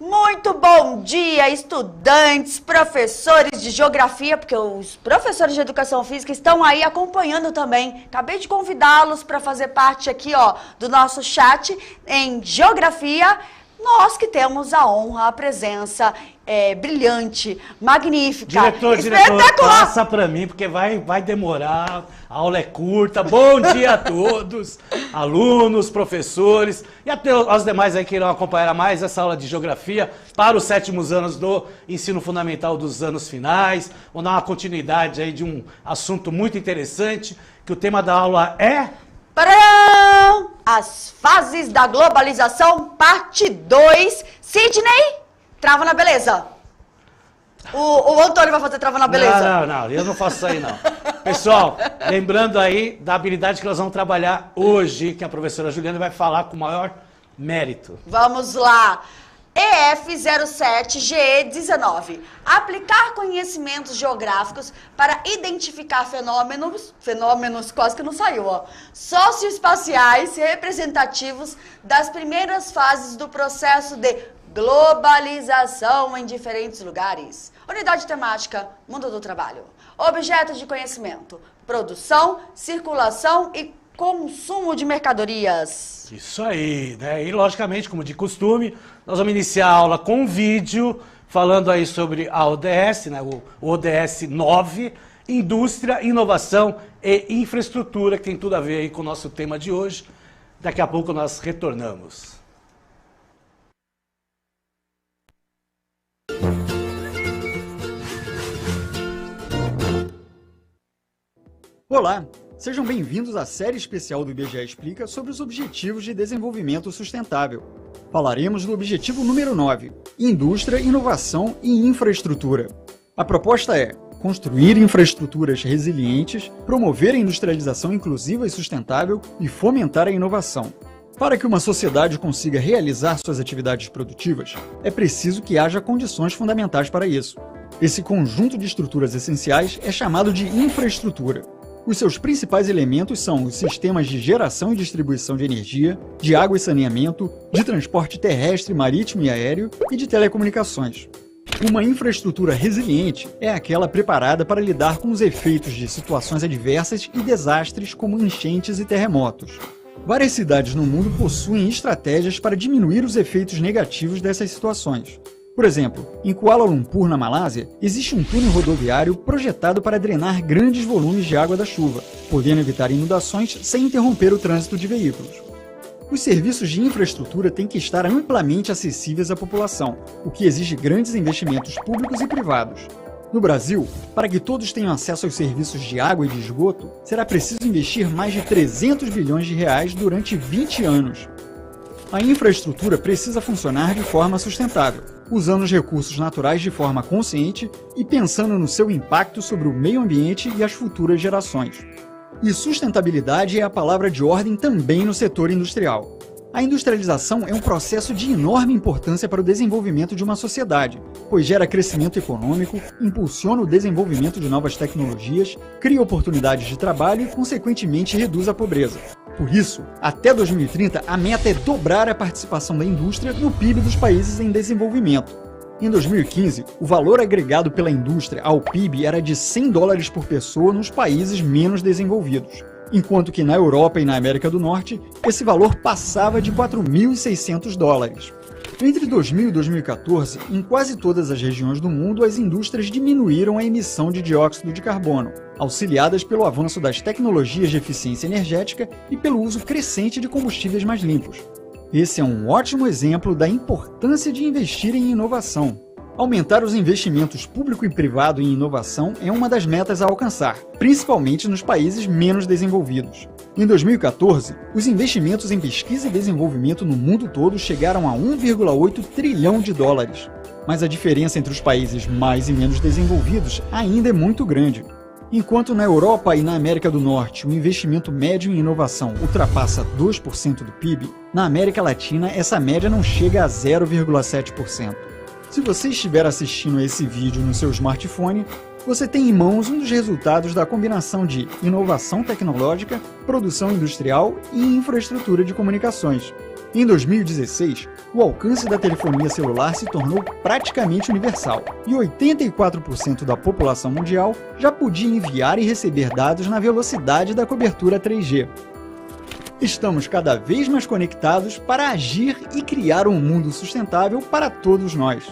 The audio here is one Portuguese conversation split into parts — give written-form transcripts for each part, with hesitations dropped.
Muito bom dia, estudantes, professores de geografia, porque os professores de educação física estão aí acompanhando também. Acabei de convidá-los para fazer parte aqui, ó, do nosso chat em geografia. Nós que temos a honra, a presença brilhante, magnífica, diretor, passa para mim, porque vai demorar, a aula é curta. Bom dia a todos, alunos, professores e até aos demais aí que irão acompanhar mais essa aula de geografia para os 7º anos do ensino fundamental dos anos finais. Vou dar uma continuidade aí de um assunto muito interessante, que o tema da aula é... Param! As fases da globalização, parte 2. Sidney, trava na beleza. O Antônio vai fazer trava na beleza. Não, eu não faço isso aí não. Pessoal, lembrando aí da habilidade que nós vamos trabalhar hoje, que a professora Juliana vai falar com o maior mérito. Vamos lá. EF07GE19. Aplicar conhecimentos geográficos para identificar fenômenos quase que não saiu, ó, socioespaciais representativos das primeiras fases do processo de globalização em diferentes lugares. Unidade temática, mundo do trabalho. Objeto de conhecimento, produção, circulação e consumo de mercadorias. Isso aí, né? E logicamente, como de costume, nós vamos iniciar a aula com um vídeo falando aí sobre a ODS, né? O ODS 9, Indústria, Inovação e Infraestrutura, que tem tudo a ver aí com o nosso tema de hoje. Daqui a pouco nós retornamos. Olá! Sejam bem-vindos à série especial do IBGE Explica sobre os Objetivos de Desenvolvimento Sustentável. Falaremos do objetivo número 9, Indústria, Inovação e Infraestrutura. A proposta é construir infraestruturas resilientes, promover a industrialização inclusiva e sustentável e fomentar a inovação. Para que uma sociedade consiga realizar suas atividades produtivas, é preciso que haja condições fundamentais para isso. Esse conjunto de estruturas essenciais é chamado de infraestrutura. Os seus principais elementos são os sistemas de geração e distribuição de energia, de água e saneamento, de transporte terrestre, marítimo e aéreo e de telecomunicações. Uma infraestrutura resiliente é aquela preparada para lidar com os efeitos de situações adversas e desastres como enchentes e terremotos. Várias cidades no mundo possuem estratégias para diminuir os efeitos negativos dessas situações. Por exemplo, em Kuala Lumpur, na Malásia, existe um túnel rodoviário projetado para drenar grandes volumes de água da chuva, podendo evitar inundações sem interromper o trânsito de veículos. Os serviços de infraestrutura têm que estar amplamente acessíveis à população, o que exige grandes investimentos públicos e privados. No Brasil, para que todos tenham acesso aos serviços de água e de esgoto, será preciso investir mais de 300 bilhões de reais durante 20 anos. A infraestrutura precisa funcionar de forma sustentável, usando os recursos naturais de forma consciente e pensando no seu impacto sobre o meio ambiente e as futuras gerações. E sustentabilidade é a palavra de ordem também no setor industrial. A industrialização é um processo de enorme importância para o desenvolvimento de uma sociedade, pois gera crescimento econômico, impulsiona o desenvolvimento de novas tecnologias, cria oportunidades de trabalho e, consequentemente, reduz a pobreza. Por isso, até 2030, a meta é dobrar a participação da indústria no PIB dos países em desenvolvimento. Em 2015, o valor agregado pela indústria ao PIB era de $100 por pessoa nos países menos desenvolvidos, enquanto que na Europa e na América do Norte, esse valor passava de $4.600. Entre 2000 e 2014, em quase todas as regiões do mundo, as indústrias diminuíram a emissão de dióxido de carbono, auxiliadas pelo avanço das tecnologias de eficiência energética e pelo uso crescente de combustíveis mais limpos. Esse é um ótimo exemplo da importância de investir em inovação. Aumentar os investimentos público e privado em inovação é uma das metas a alcançar, principalmente nos países menos desenvolvidos. Em 2014, os investimentos em pesquisa e desenvolvimento no mundo todo chegaram a $1,8 trilhão. Mas a diferença entre os países mais e menos desenvolvidos ainda é muito grande. Enquanto na Europa e na América do Norte o investimento médio em inovação ultrapassa 2% do PIB, na América Latina essa média não chega a 0,7%. Se você estiver assistindo esse vídeo no seu smartphone, você tem em mãos um dos resultados da combinação de inovação tecnológica, produção industrial e infraestrutura de comunicações. Em 2016, o alcance da telefonia celular se tornou praticamente universal e 84% da população mundial já podia enviar e receber dados na velocidade da cobertura 3G. Estamos cada vez mais conectados para agir e criar um mundo sustentável para todos nós.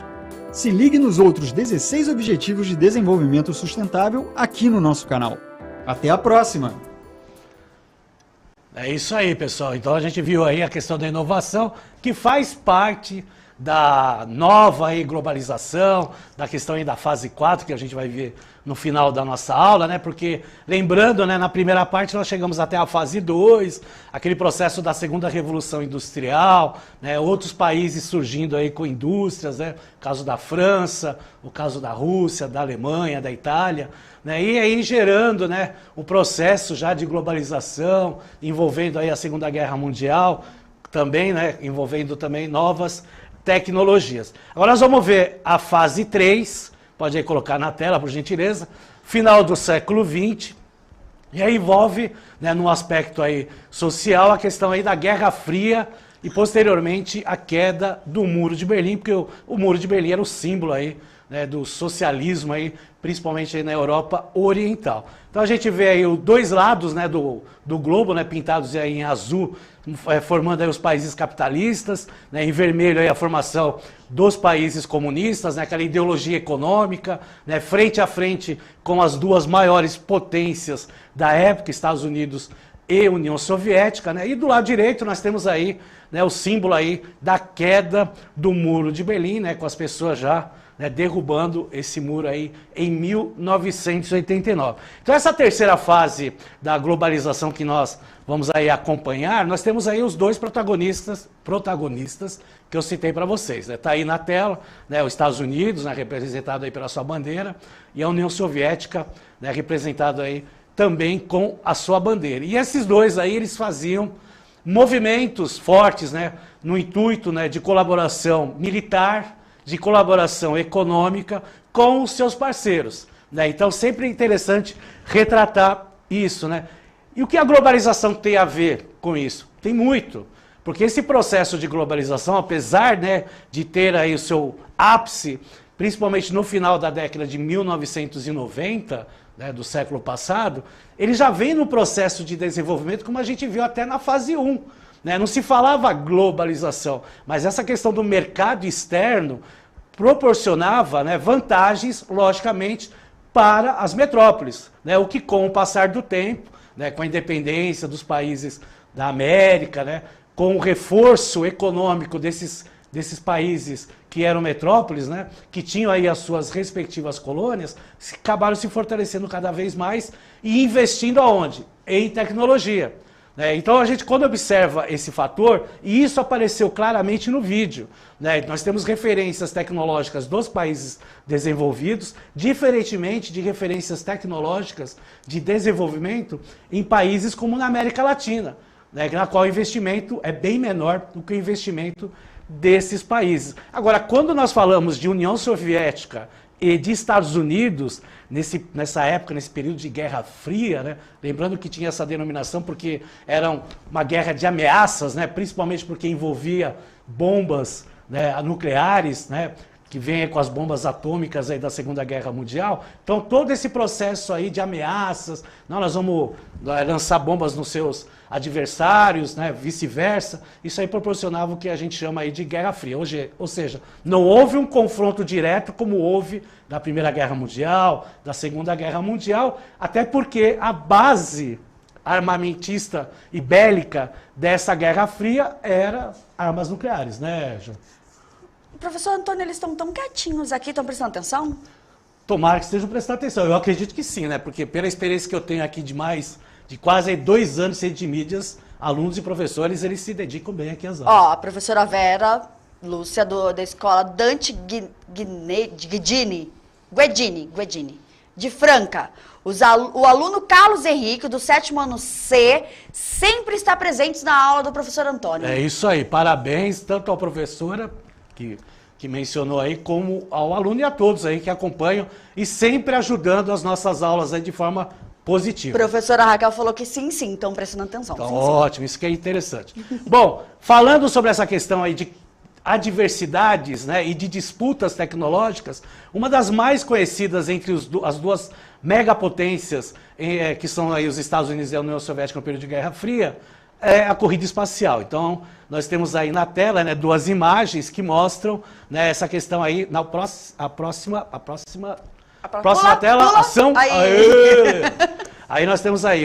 Se ligue nos outros 16 Objetivos de Desenvolvimento Sustentável aqui no nosso canal. Até a próxima! É isso aí, pessoal. Então a gente viu aí a questão da inovação, que faz parte da nova aí globalização, da questão aí da fase 4, que a gente vai ver no final da nossa aula, né? Porque, lembrando, né, na primeira parte nós chegamos até a fase 2, aquele processo da segunda revolução industrial, né? Outros países surgindo aí com indústrias, né? O caso da França, o caso da Rússia, da Alemanha, da Itália, né? E aí gerando, né, um processo já de globalização, envolvendo aí a Segunda Guerra Mundial, também, né, envolvendo também novas tecnologias. Agora nós vamos ver a fase 3, pode aí colocar na tela, por gentileza, final do século XX, e aí envolve, né, no aspecto aí social, a questão aí da Guerra Fria e posteriormente a queda do Muro de Berlim, porque o Muro de Berlim era o símbolo aí, né, do socialismo aí, principalmente aí na Europa Oriental. Então a gente vê aí os dois lados, né, do globo, né, pintados aí em azul, formando aí os países capitalistas, né, em vermelho aí a formação dos países comunistas, né, aquela ideologia econômica, né, frente a frente com as duas maiores potências da época, Estados Unidos e União Soviética, né, e do lado direito nós temos aí, né, o símbolo aí da queda do Muro de Berlim, né, com as pessoas já, né, derrubando esse muro aí em 1989. Então essa terceira fase da globalização que nós vamos aí acompanhar, nós temos aí os dois protagonistas que eu citei para vocês. Está aí na tela, né, os Estados Unidos, né, representado aí pela sua bandeira, e a União Soviética, né, representado aí também com a sua bandeira. E esses dois aí, eles faziam movimentos fortes, né, no intuito, né, de colaboração militar, de colaboração econômica com os seus parceiros, né? Então sempre é interessante retratar isso, né? E o que a globalização tem a ver com isso? Tem muito, porque esse processo de globalização, apesar, né, de ter aí o seu ápice, principalmente no final da década de 1990, né, do século passado, ele já vem no processo de desenvolvimento, como a gente viu até na fase 1. Né? Não se falava globalização, mas essa questão do mercado externo proporcionava, né, vantagens, logicamente, para as metrópoles. Né? O que, com o passar do tempo, né, com a independência dos países da América, né, com o reforço econômico desses países que eram metrópoles, né, que tinham aí as suas respectivas colônias, acabaram se fortalecendo cada vez mais e investindo aonde? Em tecnologia. Então a gente, quando observa esse fator, e isso apareceu claramente no vídeo, né, nós temos referências tecnológicas dos países desenvolvidos, diferentemente de referências tecnológicas de desenvolvimento em países como na América Latina, né, na qual o investimento é bem menor do que o investimento desses países. Agora, quando nós falamos de União Soviética e de Estados Unidos, nessa época, nesse período de Guerra Fria, né? Lembrando que tinha essa denominação porque era uma guerra de ameaças, né? Principalmente porque envolvia bombas, né, nucleares, né? Que vem com as bombas atômicas aí da Segunda Guerra Mundial. Então todo esse processo aí de ameaças, não, nós vamos lançar bombas nos seus adversários, né, vice-versa, isso aí proporcionava o que a gente chama aí de Guerra Fria. Ou seja, não houve um confronto direto como houve na Primeira Guerra Mundial, da Segunda Guerra Mundial, até porque a base armamentista e bélica dessa Guerra Fria era armas nucleares, né, João? Professor Antônio, eles estão tão quietinhos aqui, estão prestando atenção? Tomara que estejam prestando atenção. Eu acredito que sim, né? Porque pela experiência que eu tenho aqui de quase 2 anos de mídias, alunos e professores, eles se dedicam bem aqui às aulas. Ó, a professora Vera Lúcia, da escola Dante Guedini, de Franca. O aluno Carlos Henrique, do 7º ano C, sempre está presente na aula do professor Antônio. É isso aí. Parabéns tanto à professora que mencionou aí, como ao aluno e a todos aí que acompanham e sempre ajudando as nossas aulas aí de forma positivo. Professora Raquel falou que sim, então prestando atenção. Então, sim, ótimo, isso que é interessante. Bom, falando sobre essa questão aí de adversidades, né, e de disputas tecnológicas, uma das mais conhecidas entre as duas megapotências, que são aí os Estados Unidos e a União Soviética no período de Guerra Fria, é a corrida espacial. Então, nós temos aí na tela, né, duas imagens que mostram, né, essa questão aí. Na próxima tela, pula. ação. Aí. Aí nós temos aí,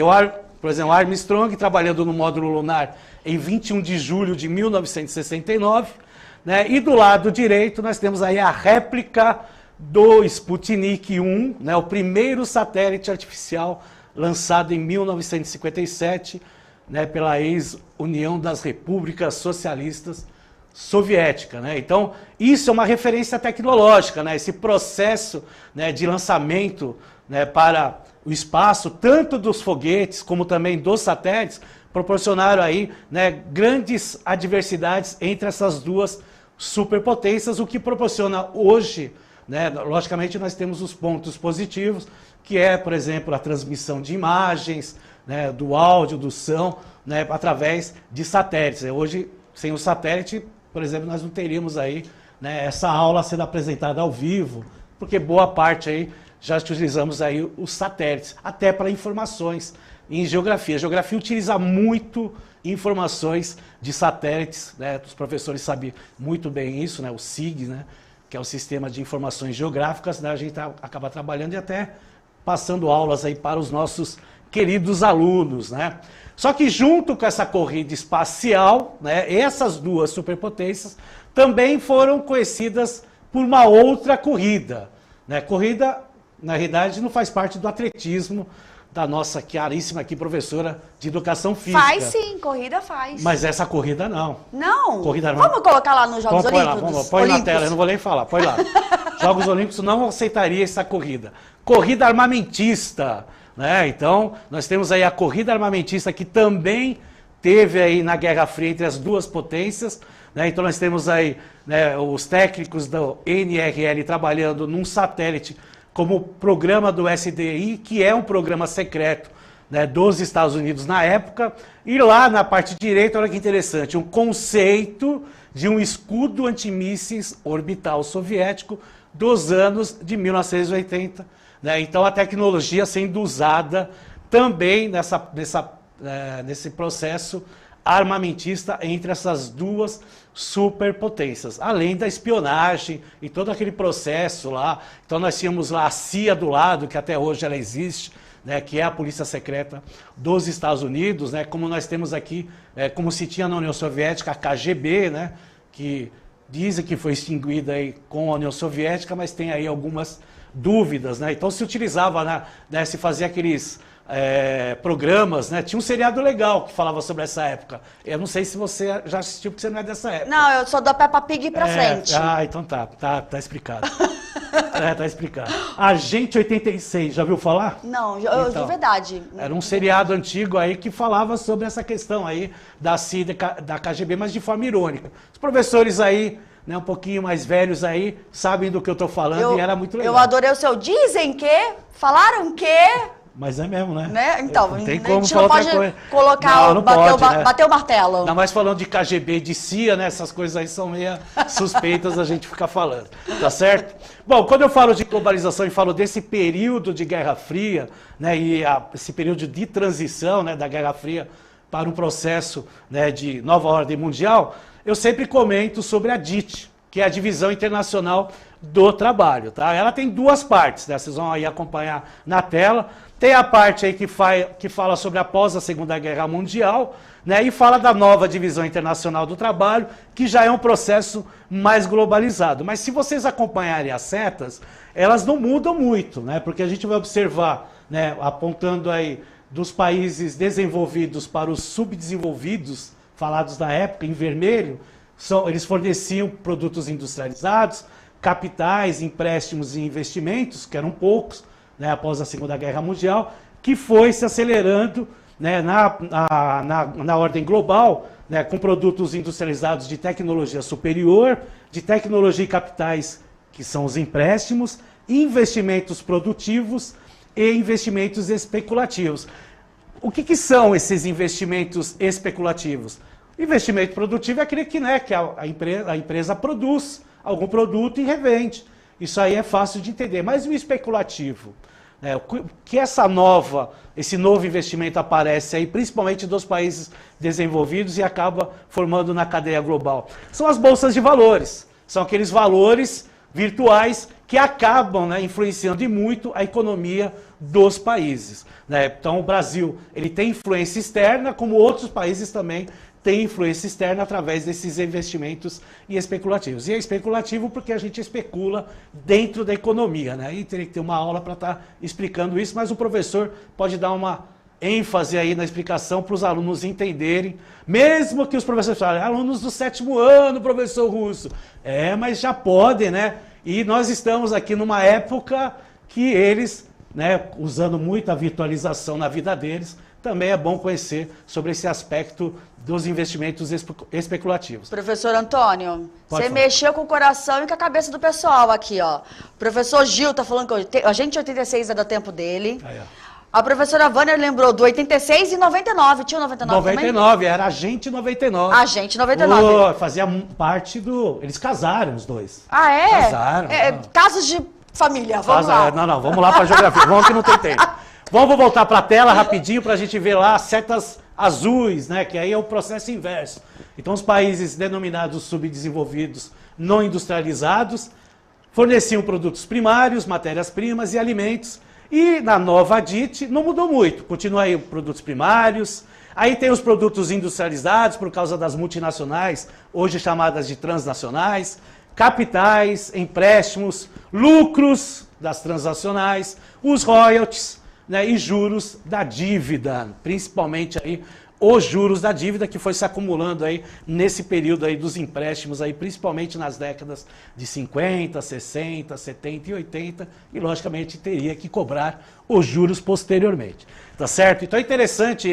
por exemplo, Armstrong trabalhando no módulo lunar em 21 de julho de 1969. Né, e do lado direito nós temos aí a réplica do Sputnik 1, né, o primeiro satélite artificial lançado em 1957, né, pela ex-União das Repúblicas Socialistas Soviética. Né? Então, isso é uma referência tecnológica, né, esse processo, né, de lançamento, né, para o espaço, tanto dos foguetes como também dos satélites, proporcionaram aí, né, grandes adversidades entre essas duas superpotências, o que proporciona hoje, né, logicamente nós temos os pontos positivos, que é, por exemplo, a transmissão de imagens, né, do áudio, do som, né, através de satélites. Hoje, sem o satélite, por exemplo, nós não teríamos aí, né, essa aula sendo apresentada ao vivo, porque boa parte aí já utilizamos aí os satélites, até para informações em geografia. A geografia utiliza muito informações de satélites, né? Os professores sabem muito bem isso, né? O SIG, né? Que é o Sistema de Informações Geográficas, né? A gente acaba trabalhando e até passando aulas aí para os nossos queridos alunos, né? Só que junto com essa corrida espacial, né, essas duas superpotências também foram conhecidas por uma outra corrida, né? Corrida, na realidade, não faz parte do atletismo da nossa caríssima aqui professora de Educação Física. Faz sim, corrida faz. Mas essa corrida não. Não? Corrida não. Vamos colocar lá nos Jogos Põe lá, Olímpicos? põe na tela, eu não vou nem falar, põe lá. Jogos Olímpicos não aceitaria essa corrida. Corrida armamentista, né? Então, nós temos aí a corrida armamentista que também teve aí na Guerra Fria entre as duas potências, né? Então nós temos aí, né, os técnicos do NRL trabalhando num satélite como programa do SDI, que é um programa secreto, né, dos Estados Unidos na época, e lá na parte direita, olha que interessante, um conceito de um escudo antimísseis orbital soviético dos anos de 1980. Né? Então a tecnologia sendo usada também nesse processo armamentista entre essas duas superpotências, além da espionagem e todo aquele processo lá. Então nós tínhamos lá a CIA do lado, que até hoje ela existe, né, que é a Polícia Secreta dos Estados Unidos, né, como nós temos aqui, como se tinha na União Soviética, a KGB, né, que dizem que foi extinguida aí com a União Soviética, mas tem aí algumas dúvidas, né? Então se utilizava, né, se fazia aqueles programas, né? Tinha um seriado legal que falava sobre essa época. Eu não sei se você já assistiu, porque você não é dessa época. Não, eu sou da Peppa Pig pra frente. Ah, então tá explicado. Tá explicado. Agente 86, já viu falar? Não, Então, de verdade. Era um seriado antigo aí que falava sobre essa questão aí da CIA, da KGB, mas de forma irônica. Os professores aí, né, um pouquinho mais velhos aí, sabem do que eu tô falando e era muito legal. Eu adorei o seu dizem que, falaram que... Mas é mesmo, né? Então, não tem a como gente não pode colocar, não bater, pode, né? bater o martelo. Ainda mais falando de KGB, de CIA, né? Essas coisas aí são meio suspeitas a gente ficar falando, tá certo? Bom, quando eu falo de globalização e falo desse período de Guerra Fria, né? E esse período de transição, né? Da Guerra Fria para um processo, né? De nova ordem mundial, eu sempre comento sobre a DIT, que é a Divisão Internacional do Trabalho, tá? Ela tem duas partes, né? Vocês vão aí acompanhar na tela. Tem a parte aí que fala sobre após a Segunda Guerra Mundial, né, e fala da nova Divisão Internacional do Trabalho, que já é um processo mais globalizado. Mas se vocês acompanharem as setas, elas não mudam muito, né, porque a gente vai observar, né, apontando aí dos países desenvolvidos para os subdesenvolvidos, falados na época, em vermelho, eles forneciam produtos industrializados, capitais, empréstimos e investimentos, que eram poucos, né, após a Segunda Guerra Mundial, que foi se acelerando, né, na ordem global, né, com produtos industrializados de tecnologia superior, de tecnologia e capitais, que são os empréstimos, investimentos produtivos e investimentos especulativos. O que são esses investimentos especulativos? Investimento produtivo é aquele que, né, que a empresa produz algum produto e revende. Isso aí é fácil de entender. Mas o especulativo, né, que esse novo investimento aparece aí, principalmente dos países desenvolvidos e acaba formando na cadeia global. São as bolsas de valores. São aqueles valores virtuais que acabam, né, influenciando e muito a economia dos países. Né? Então o Brasil ele tem influência externa, como outros países também têm influência externa através desses investimentos e especulativos. E é especulativo porque a gente especula dentro da economia. Né? E teria que ter uma aula para estar explicando isso, mas o professor pode dar uma ênfase aí na explicação para os alunos entenderem, mesmo que os professores falem, alunos do 7º ano, professor Russo. Mas já podem, né? E nós estamos aqui numa época que eles, né, usando muito a virtualização na vida deles, também é bom conhecer sobre esse aspecto dos investimentos especulativos. Professor Antônio, você mexeu com o coração e com a cabeça do pessoal aqui, ó. O professor Gil tá falando que a gente 86 é do tempo dele. Aí, a professora Vânia lembrou do 86 e 99. Tinha o 99 também? 99, era a gente 99. A gente 99. Oh, fazia parte do... Eles casaram, os dois. Ah, é? Casaram. Casos de família, vamos lá. Não, vamos lá para a geografia. Vamos que não tem tempo. Vamos voltar para a tela rapidinho para a gente ver lá as setas azuis, né? Que aí é o processo inverso. Então, os países denominados subdesenvolvidos, não industrializados, forneciam produtos primários, matérias-primas e alimentos. E na nova ADIT não mudou muito, continua aí produtos primários, aí tem os produtos industrializados por causa das multinacionais, hoje chamadas de transnacionais, capitais, empréstimos, lucros das transnacionais, os royalties, né, e juros da dívida, principalmente aí os juros da dívida que foi se acumulando aí nesse período aí dos empréstimos aí, principalmente nas décadas de 50, 60, 70 e 80, e logicamente teria que cobrar os juros posteriormente. Tá certo? Então é interessante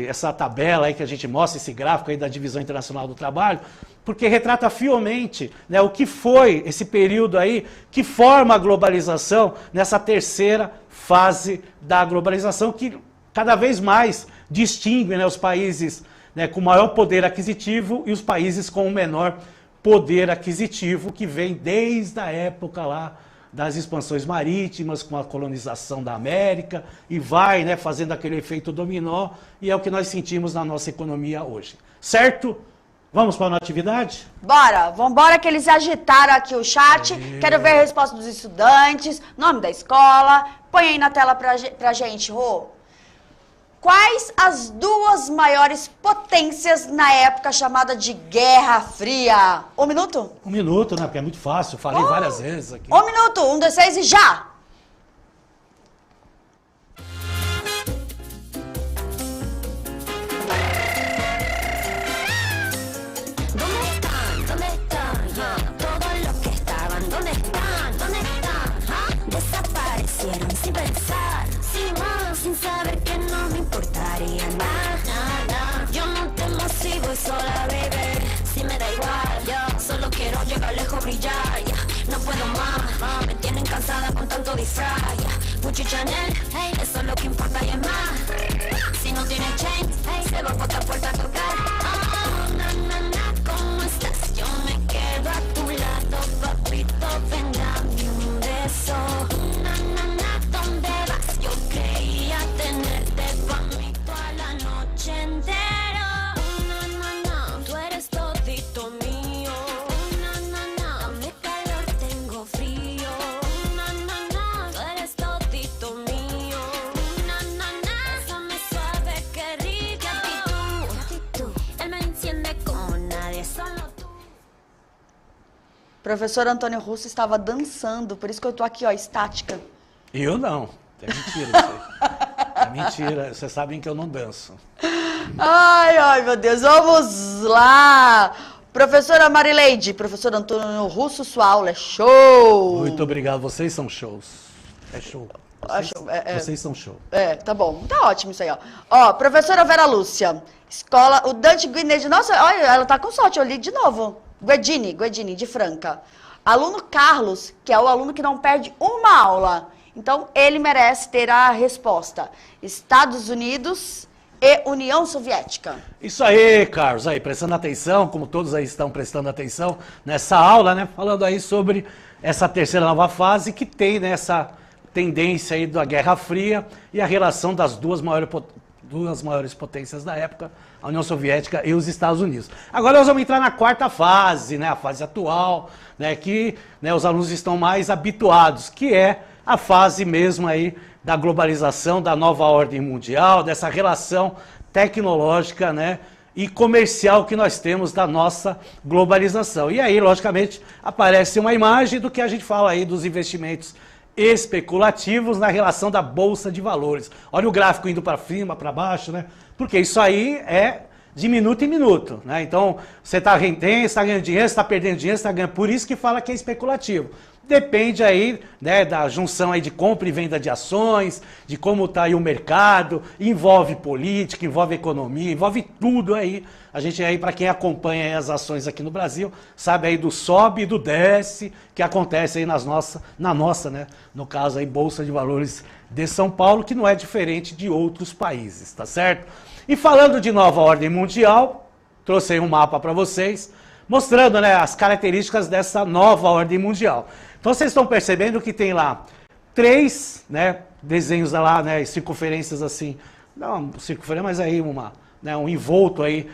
essa tabela aí que a gente mostra, esse gráfico aí da Divisão Internacional do Trabalho, porque retrata fielmente, né, o que foi esse período aí que forma a globalização nessa terceira fase da globalização que cada vez mais distingue, né, os países, né, com maior poder aquisitivo e os países com o menor poder aquisitivo, que vem desde a época lá das expansões marítimas, com a colonização da América, e vai, né, fazendo aquele efeito dominó, e é o que nós sentimos na nossa economia hoje. Certo? Vamos para a atividade? Bora, vambora que eles agitaram aqui o chat. Quero ver a resposta dos estudantes, nome da escola. Põe aí na tela pra gente, Rô. Quais as duas maiores potências na época chamada de Guerra Fria? 1 minuto? 1 minuto, né? Porque é muito fácil, falei várias vezes aqui. 1 minuto, 1, 2, 3 e já! Sin pensar, sin más, sin saber que no me importaría nada. Yo no temo si voy sola, baby. Si me da igual, yo solo quiero llegar lejos, brillar. No puedo más, me tienen cansada con tanto disfraz. Gucci, Chanel, eso es lo que importa y es más. Si no tienes chain, se va por otra puerta a tocar. ¿Cómo estás? Yo me quedo a tu lado, papito, ven, dame un beso. ¿Dónde vas? Yo creía tenerte pa' mí toda la noche entera. No, tú eres todito mío. No, dame calor, tengo frío. No, tú eres todito mío. No, bésame suave, que rico. Actitud, él me enciende como nadie, solo tú. Professor Antônio Russo estava dançando, por isso que eu tô aqui, ó, estática. Eu não. É mentira isso aí. É mentira. Vocês sabem que eu não danço. Ai, meu Deus. Vamos lá. Professora Marileide, professor Antônio Russo, sua aula é show. Muito obrigado. Vocês são shows. É show. Vocês são show. Tá bom. Tá ótimo isso aí, ó. Ó, professora Vera Lúcia, escola, o Dante Guinness, nossa, olha, ela tá com sorte, eu li de novo. Guedini, de Franca. Aluno Carlos, que é o aluno que não perde uma aula. Então, ele merece ter a resposta. Estados Unidos e União Soviética. Isso aí, Carlos, aí, prestando atenção, como todos aí estão prestando atenção nessa aula, né? Falando aí sobre essa terceira nova fase que tem, né, essa tendência aí da Guerra Fria e a relação das duas maiores potências da época, a União Soviética e os Estados Unidos. Agora nós vamos entrar na quarta fase, né, a fase atual, né, que, né, os alunos estão mais habituados, que é a fase mesmo aí da globalização, da nova ordem mundial, dessa relação tecnológica, né, e comercial que nós temos da nossa globalização. E aí, logicamente, aparece uma imagem do que a gente fala aí dos investimentos especulativos na relação da Bolsa de Valores. Olha o gráfico indo para cima, para baixo, né? Porque isso aí é de minuto em minuto, né? Então, você está rendendo, você está ganhando dinheiro, você está perdendo dinheiro, você está ganhando. Por isso que fala que é especulativo. Depende aí, né, da junção aí de compra e venda de ações, de como está aí o mercado, envolve política, envolve economia, envolve tudo aí. A gente aí, para quem acompanha aí as ações aqui no Brasil, sabe aí do sobe e do desce que acontece aí na nossa, né, no caso aí, Bolsa de Valores de São Paulo, que não é diferente de outros países, tá certo? E falando de nova ordem mundial, trouxe aí um mapa para vocês, mostrando, né, as características dessa nova ordem mundial. Então vocês estão percebendo que tem lá 3, né, desenhos lá, né, circunferências assim, não circunferência, mas aí um envolto aí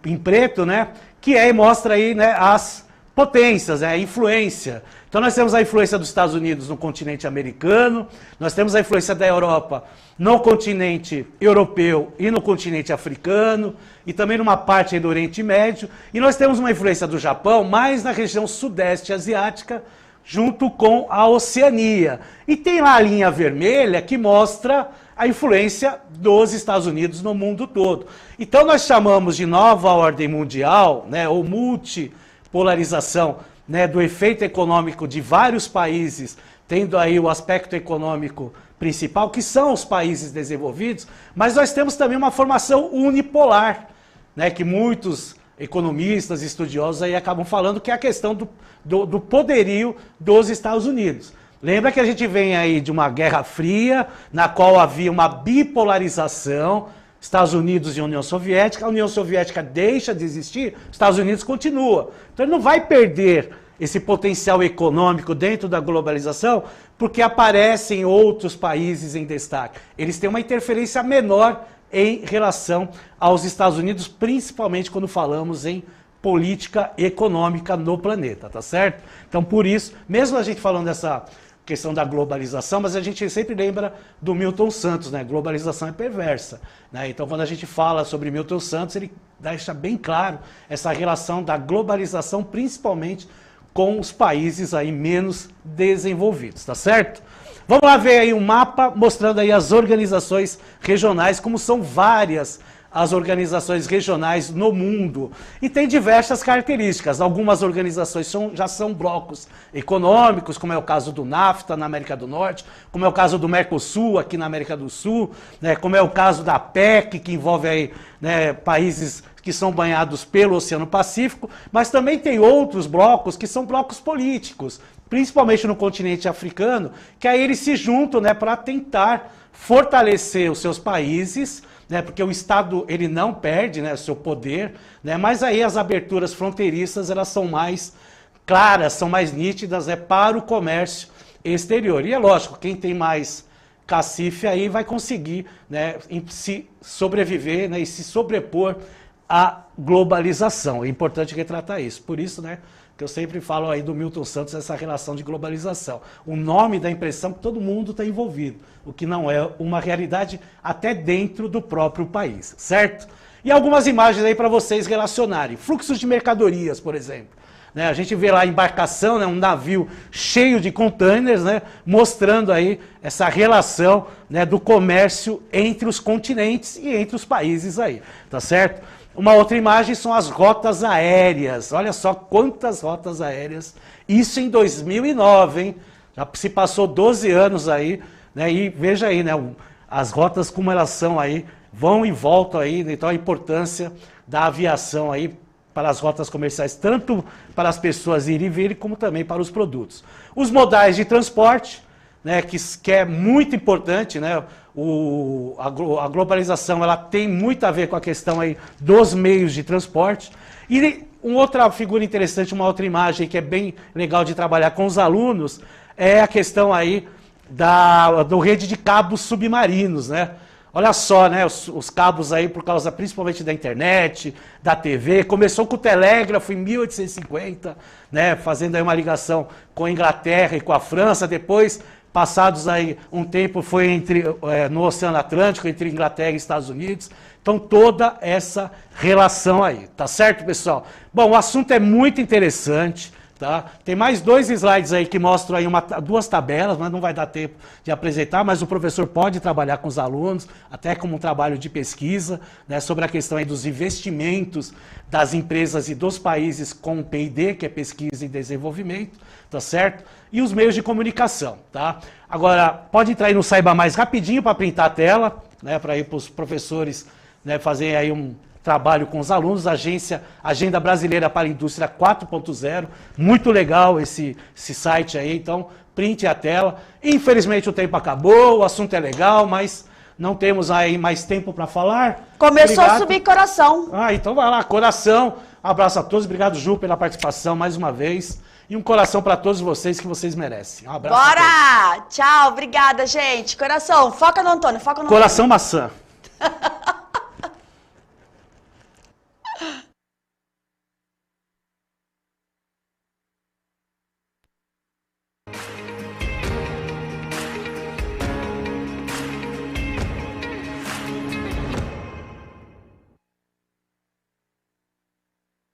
em preto, né, que aí mostra aí, né, as potências, a influência. Então nós temos a influência dos Estados Unidos no continente americano, nós temos a influência da Europa no continente europeu e no continente africano, e também numa parte aí do Oriente Médio, e nós temos uma influência do Japão mais na região sudeste asiática, junto com a Oceania. E tem lá a linha vermelha que mostra a influência dos Estados Unidos no mundo todo. Então nós chamamos de nova ordem mundial, né, ou multipolarização, né, do efeito econômico de vários países, tendo aí o aspecto econômico principal, que são os países desenvolvidos, mas nós temos também uma formação unipolar, né, que muitos economistas, estudiosos aí acabam falando que é a questão do poderio dos Estados Unidos. Lembra que a gente vem aí de uma Guerra Fria, na qual havia uma bipolarização, Estados Unidos e União Soviética, a União Soviética deixa de existir, Estados Unidos continua. Então ele não vai perder esse potencial econômico dentro da globalização, porque aparecem outros países em destaque. Eles têm uma interferência menor em relação aos Estados Unidos, principalmente quando falamos em política econômica no planeta, tá certo? Então, por isso, mesmo a gente falando dessa questão da globalização, mas a gente sempre lembra do Milton Santos, né? Globalização é perversa, né? Então, quando a gente fala sobre Milton Santos, ele deixa bem claro essa relação da globalização, principalmente com os países aí menos desenvolvidos, tá certo? Vamos lá ver aí um mapa mostrando aí as organizações regionais, como são várias as organizações regionais no mundo. E tem diversas características. Algumas organizações já são blocos econômicos, como é o caso do NAFTA na América do Norte, como é o caso do Mercosul aqui na América do Sul, né, como é o caso da PEC, que envolve aí, né, países que são banhados pelo Oceano Pacífico, mas também tem outros blocos que são blocos políticos, principalmente no continente africano, que aí eles se juntam, né, para tentar fortalecer os seus países, né, porque o Estado ele não perde, né, seu poder, né, mas aí as aberturas fronteiriças elas são mais claras, são mais nítidas, né, para o comércio exterior. E é lógico, quem tem mais cacife aí vai conseguir, né, se sobreviver, né, e se sobrepor à globalização. É importante retratar isso. Por isso, né, que eu sempre falo aí do Milton Santos, essa relação de globalização. O nome dá a impressão que todo mundo está envolvido, o que não é uma realidade até dentro do próprio país, certo? E algumas imagens aí para vocês relacionarem. Fluxos de mercadorias, por exemplo. Né, a gente vê lá a embarcação, né, um navio cheio de containers, né, mostrando aí essa relação, né, do comércio entre os continentes e entre os países aí, tá certo? Uma outra imagem são as rotas aéreas. Olha só quantas rotas aéreas. Isso em 2009, hein? Já se passou 12 anos aí, né? E veja aí, né? As rotas como elas são aí, vão e voltam aí. Então a importância da aviação aí para as rotas comerciais, tanto para as pessoas irem e virem, como também para os produtos. Os modais de transporte, né, que é muito importante, né? A globalização ela tem muito a ver com a questão aí dos meios de transporte. E uma outra figura interessante, uma outra imagem que é bem legal de trabalhar com os alunos é a questão aí do rede de cabos submarinos, né? Olha só, né, os cabos aí por causa principalmente da internet, da TV, começou com o telégrafo em 1850, né, fazendo aí uma ligação com a Inglaterra e com a França, depois, passados aí um tempo, foi no Oceano Atlântico, entre Inglaterra e Estados Unidos, então toda essa relação aí, tá certo, pessoal? Bom, o assunto é muito interessante. Tá? Tem mais 2 slides aí que mostram aí 2 tabelas, mas não vai dar tempo de apresentar, mas o professor pode trabalhar com os alunos, até como um trabalho de pesquisa, né, sobre a questão aí dos investimentos das empresas e dos países com o P&D, que é pesquisa e desenvolvimento, tá certo? E os meios de comunicação, tá? Agora, pode entrar aí no Saiba Mais rapidinho para printar a tela, né, para ir para os professores, né, fazerem aí um trabalho com os alunos, Agenda Brasileira para a Indústria 4.0, muito legal esse site aí, então printe a tela. Infelizmente o tempo acabou, o assunto é legal, mas não temos aí mais tempo para falar. Começou Obrigado. a subir coração. Então vai lá, coração, abraço a todos, obrigado Ju pela participação mais uma vez, e um coração para todos vocês que vocês merecem. Um abraço. Bora! Tchau, obrigada, gente. Coração, foca no Antônio, foca no Coração maçã. Antônio.